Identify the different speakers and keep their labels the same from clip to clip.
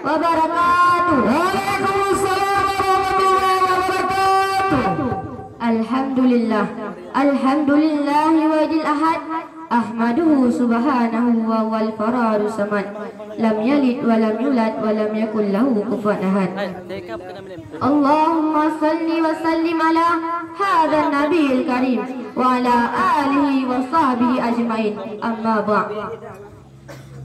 Speaker 1: wabarakatuh. Waalaikumsalam warahmatullahi wabarakatuh. Alhamdulillah, alhamdulillahi wajil ahad, ahmaduhu subhanahu wa wal faradu samad, lam yalid wa lam yulad wa lam yakul lahu kufuwan ahad. Allahumma salli wa sallim ala hadzal nabiyil karim wa ala alihi wa sahbihi ajmain. Amma ba'd.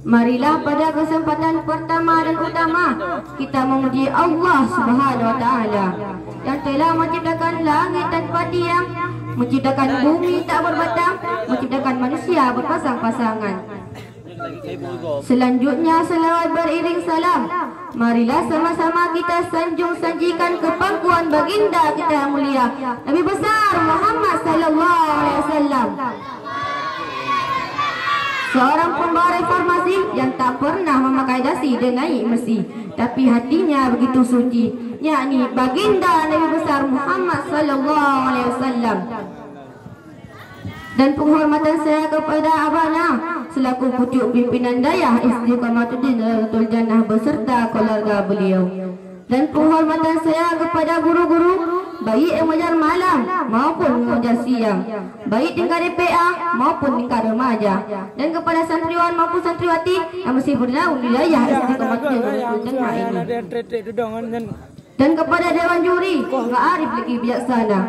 Speaker 1: Marilah pada kesempatan pertama dan utama kita memuji Allah Subhanahu wa taala yang telah menciptakan langit tanpa tiang, menciptakan bumi tak berbatang, menciptakan manusia berpasang-pasangan. Selanjutnya selawat beriring salam. Marilah sama-sama kita sanjung-sanjikan ke pangkuan baginda kita mulia Nabi besar Muhammad sallallahu alaihi wasallam, seorang pembawa reformasi yang tak pernah memakai dasi dengan mesi, tapi hatinya begitu suci, yakni baginda Nabi besar Muhammad sallallahu alaihi wasallam. Dan penghormatan saya kepada abana selaku pucuk pimpinan dayah Istiqamatuddin Ratul Jannah beserta keluarga beliau. Dan penghormatan saya kepada guru-guru baik yang mengajar malam maupun mengajar siang, baik tingkat DPA maupun tingkat remaja, dan kepada santriwan maupun santriwati yang masih bernaung di dayah Istiqamatuddin Ratul Jannah ini. Dan kepada Dewan Juri Arif lagi bijaksana,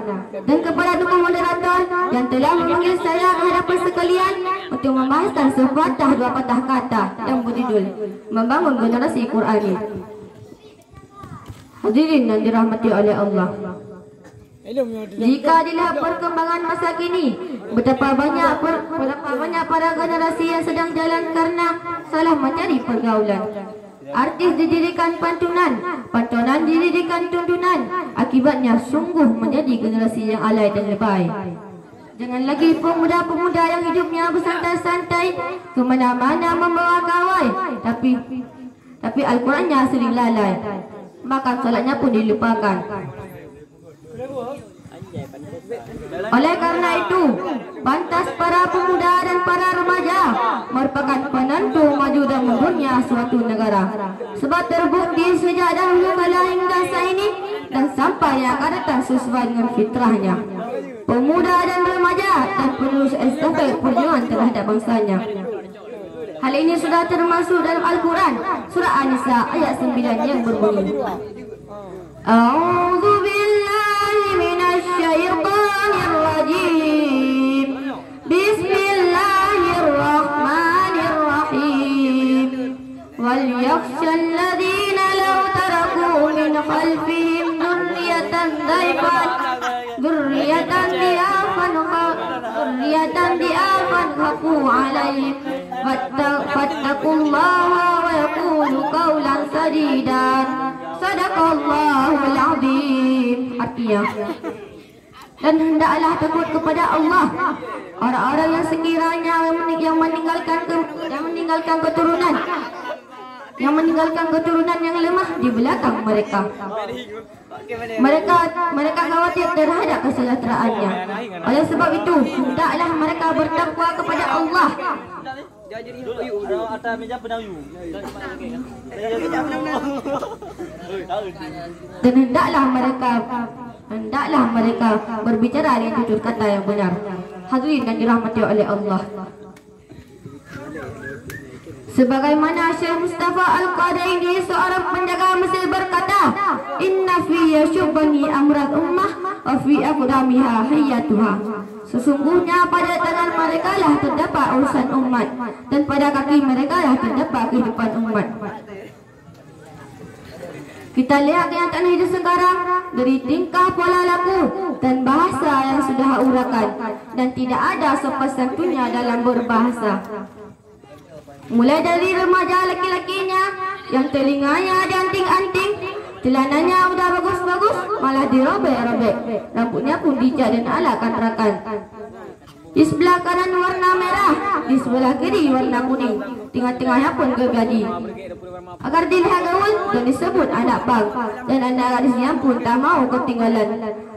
Speaker 1: dan kepada dukung moderator yang telah memanggil saya ke hadapan sekalian untuk membahaskan sepatah dua patah kata yang berjudul membangun generasi Qurani. Hadirin yang dirahmati oleh Allah, jika dilihat perkembangan masa kini, betapa banyak para generasi yang sedang jalan karena salah mencari pergaulan. Artis didirikan pantunan, pantunan didirikan tuntunan. Akibatnya sungguh menjadi generasi yang alay dan lebay. Jangan lagi pemuda-pemuda yang hidupnya bersantai-santai kemana-mana membawa kawai, tapi Al-Qurannya sering lalai, maka salatnya pun dilupakan. Oleh karena itu, pantas para pemuda dan para remaja merupakan penentu maju dan mundurnya suatu negara. Sebab terbukti sejak dahulu kala hingga saat ini dan sampai yang akan datang sesuai dengan fitrahnya, pemuda dan remaja dan penerus estafet perjuangan terhadap bangsanya. Hal ini sudah termasuk dalam Al-Quran surah An-Nisa ayat 9 yang berbunyi, A'udzu billahi minasy syaithanir rajim. Bismillahirrahmanirrahim. Wal yakhshal ladzina law taraku min khalfihim dzurriyyatan di'afan khafu 'alaihim fattaqullaha wa yaqulu qawlan sadidan. Sadaqallahul azim. Artinya, dan hendaklah takut kepada Allah orang-orang yang sekiranya yang meninggalkan keturunan yang lemah di belakang mereka. Mereka khawatir terhadap kesejahteraannya. Oleh sebab itu, hendaklah mereka bertakwa kepada Allah. Dan hendaklah mereka berbicara dengan tutur kata yang benar. Hadirin yang dirahmati oleh Allah, sebagaimana Syekh Mustafa Al-Qadaini seorang penjaga Mesir berkata, Inna fi yashubani amrat ummah wa fi aqdamiha hayatuha. Sesungguhnya pada tangan mereka lah terdapat urusan umat, dan pada kaki mereka lah terdapat kehidupan umat. Kita lihat kenyataan hidup sekarang dari tingkah pola laku dan bahasa yang sudah urakan, dan tidak ada sopan santunnya dalam berbahasa. Mulai dari remaja laki-lakinya yang telinganya dianting-anting, celananya udah bagus-bagus malah dirobek-robek, rambutnya pun dicat dan ala kan-rakan. Di sebelah kanan warna merah, di sebelah kiri warna kuning. Tengah-tengahnya pun gergaji. Agar dilihat gaul dan disebut anak pang. Dan anak gadisnya pun tak mau ketinggalan.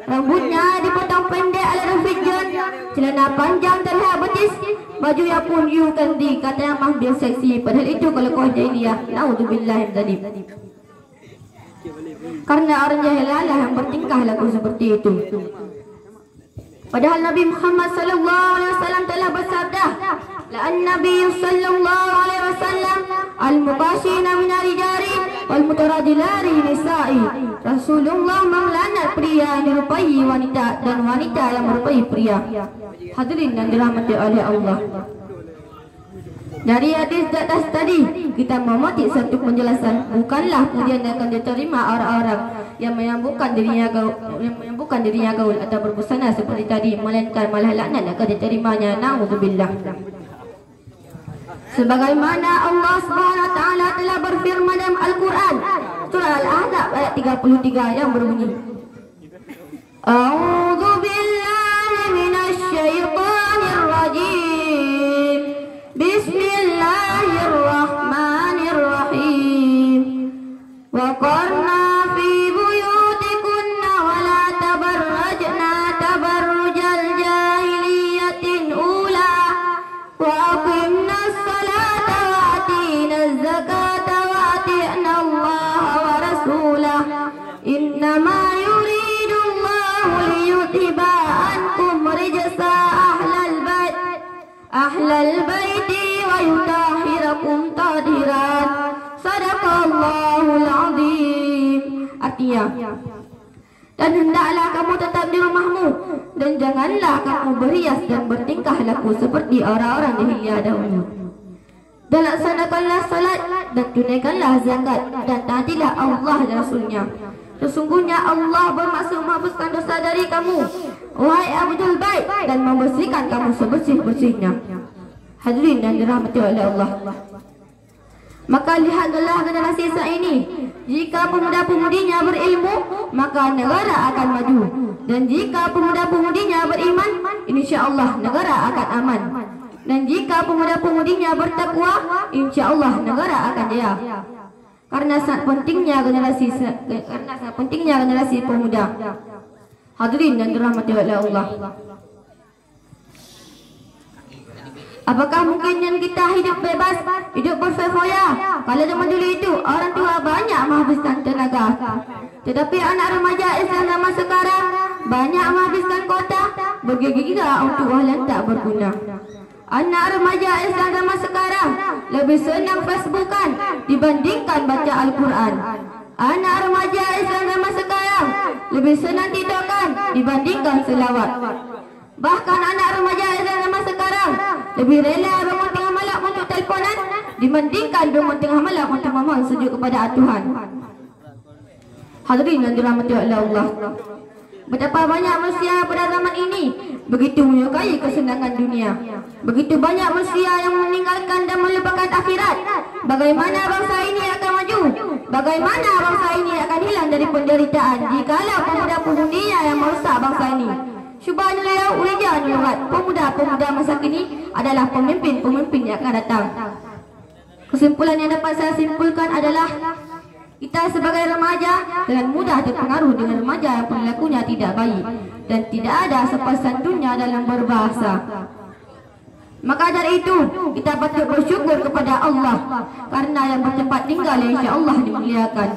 Speaker 1: Rambutnya dipotong pendek ala Rafiq John, celana panjang terlihat betis, bajunya pun yukan di kata yang mahbil seksi. Padahal itu kalau kau jahiliyah. Naudzubillah min. Karena orang jahil lah yang bertingkah laku seperti itu. Padahal Nabi Muhammad sallallahu alaihi wasallam telah bersabda, "La'an Nabi sallallahu alaihi wasallam al-muqashina min ar-rijali wal mutarajilari nisa'i." Rasulullah melaknat pria yang menyerupai wanita dan wanita yang menyerupai pria. Hadirin yang dirahmati oleh Allah. Dari hadis di atas tadi kita memetik satu penjelasan, bukanlah pujian yang akan diterima orang-orang yang menyambungkan dirinya gaul atau berbusana seperti tadi, melainkan malah laknat akan diterimanya. Naudzubillah. Sebagaimana Allah Subhanahu wa taala telah berfirman dalam Al-Qur'an surah Al-Ahzab ayat 33 yang berbunyi, A'udzu billahi minasy syaithanir rajim. Bismillahirrahmanirrahim. Wa qarna fi buyutikunna wa la tabarrajna tabarrujal jahiliyatin ula wa aqimna as-salata wa atina az-zakata wa ati'na Allah wa rasulah. Innama yuridu Allahu liyuthiba ankum rijsa ahlal baiti wa yutahhirakum tadhiran. Sadaqallahul azim. Artinya, dan hendaklah kamu tetap di rumahmu dan janganlah kamu berhias dan bertingkah laku seperti orang-orang jahiliyah dahulu. Dan laksanakanlah salat dan tunaikanlah zakat dan taatilah Allah dan Rasulnya. Sesungguhnya Allah bermaksud menghapuskan dosa dari kamu, wahai Abdul Bait, dan membersihkan kamu sebersih-bersihnya. Hadirin yang dirahmati oleh Allah. Maka lihatlah generasi saat ini, jika pemuda-pemudinya berilmu, maka negara akan maju. Dan jika pemuda-pemudinya beriman, insya-Allah negara akan aman. Dan jika pemuda-pemudinya bertakwa, insya-Allah negara akan jaya. Karena sangat pentingnya generasi pemuda. Hadirin yang dirahmati oleh Allah. Apakah mungkin yang kita hidup bebas, hidup berfoya-foya? Kalau zaman dulu itu orang tua banyak menghabiskan tenaga, tetapi anak remaja Islam zaman sekarang banyak menghabiskan kota bergila-gila untuk hal yang tak berguna. Anak remaja Islam zaman sekarang lebih senang Facebookan dibandingkan baca Al-Quran. Anak remaja Islam zaman sekarang lebih senang TikTokan dibandingkan selawat. Bahkan anak remaja Islam zaman sekarang lebih rela bangun tengah malam untuk teleponan dibandingkan bangun tengah malam untuk memohon sujud kepada Tuhan. Hadirin yang dirahmati oleh Allah. Betapa banyak manusia pada zaman ini begitu menyukai kesenangan dunia. Begitu banyak manusia yang meninggalkan dan melupakan akhirat. Bagaimana bangsa ini akan maju? Bagaimana bangsa ini akan hilang dari penderitaan jikalau pemuda-pemudinya yang merusak bangsa ini? Subhanallah, ulijan lewat. Pemuda-pemuda masa kini adalah pemimpin-pemimpin yang akan datang. Kesimpulan yang dapat saya simpulkan adalah kita sebagai remaja dengan mudah terpengaruh dengan remaja yang perilakunya tidak baik dan tidak ada sopan santunnya dalam berbahasa. Maka dari itu kita patut bersyukur kepada Allah karena yang bertempat tinggal insya-Allah dimuliakan.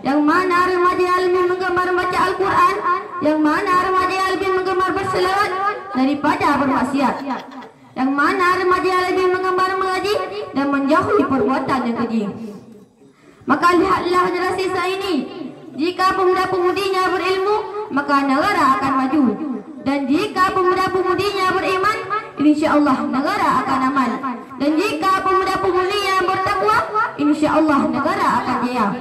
Speaker 1: Yang mana remaja yang lebih menggemar membaca Al-Quran, yang mana remaja yang lebih menggemar berselawat daripada bermaksiat, yang mana remaja yang lebih menggemar mengaji dan menjauhi perbuatan yang keji. Maka lihatlah generasi saat ini, jika pemuda-pemudinya berilmu, maka negara akan maju. Dan jika pemuda-pemudinya beriman, insya-Allah negara akan aman. Dan jika pemuda-pemudinya bertakwa, insya-Allah negara akan jaya.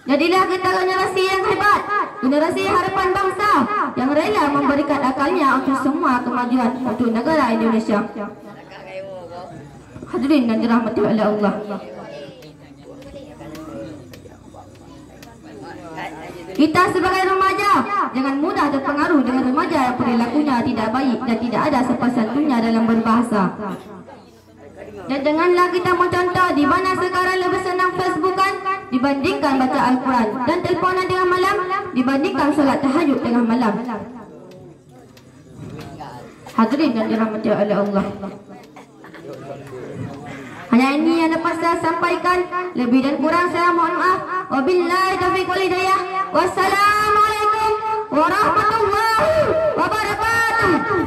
Speaker 1: Jadilah kita generasi yang hebat, generasi harapan bangsa yang rela memberikan akalnya untuk semua kemajuan untuk negara Indonesia. Hadirin yang dirahmati oleh Allah. Kita sebagai remaja jangan mudah terpengaruh dengan remaja yang perilakunya tidak baik dan tidak ada sopan santunnya dalam berbahasa. Dan janganlah kita mencontoh di mana sekarang lebih senang Facebookan dibandingkan baca Al-Quran, dan teleponan tengah malam dibandingkan solat tahajud tengah malam. Hadirin yang dirahmati oleh Allah, hanya ini yang dapat saya sampaikan. Lebih dan kurang saya mohon maaf. Wabillahi taufiq wal hidayah. Wassalamualaikum warahmatullahi wabarakatuh.